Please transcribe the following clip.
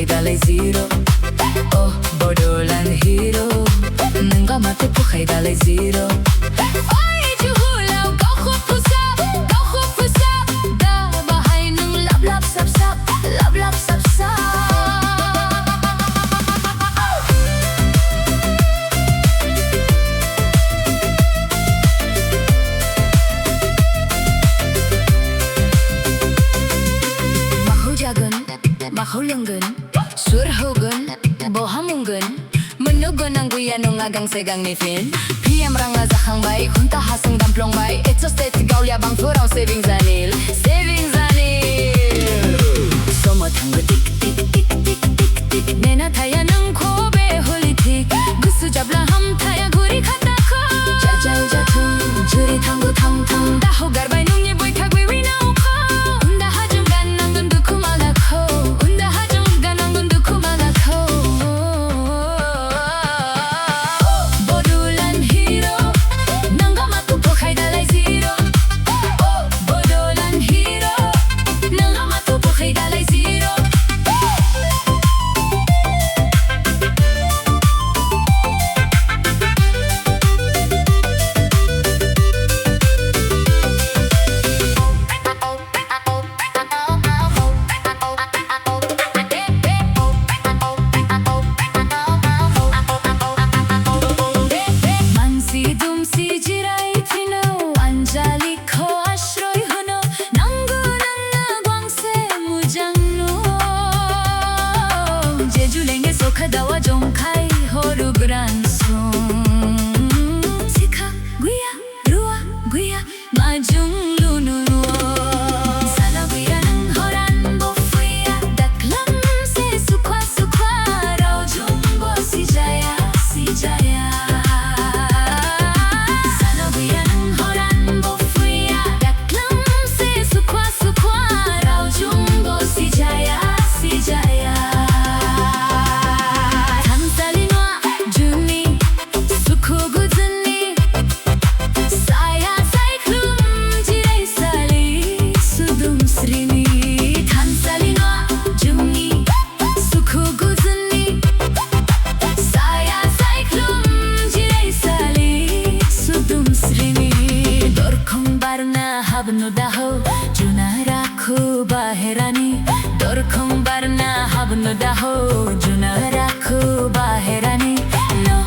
dalay zero. Oh, borderland hero. Nanga matipukhay dalay zero. Oy, juhulaw, go khupusa, go khupusa. Da bahay ng lap lap sap sap, lap lap sap sap. Mahujagan, mahulungan. Surhugun, bohamungun. Menugun ang guyanong agang segang nifin. PM ranga zakang bay, hunta hasang damplong bay. Ito state gaulia bang furaw savings anil. Savings anil. Somotang tik tik tik tik tik tik. Nena taya ng kobe holitik. Gusto jabla ham taya guri katako. Jajay jatu, juri tango tang tang. Daho garbay nungye boy kagwe winao ko. Unda hajung gan nang gundu kumalako. Dawa jongkai horu granson Sika guya rua guya majung lununu Sana guya nang horan bofuya Daklam se sukwa sukwa Rao jumbo si jaya si jaya Sana guya nang horan bofuya Daklam se sukwa sukwa Rao jumbo si jaya si jaya habnu daho junaraku baherani dorkhong barna habnu daho junaraku baherani no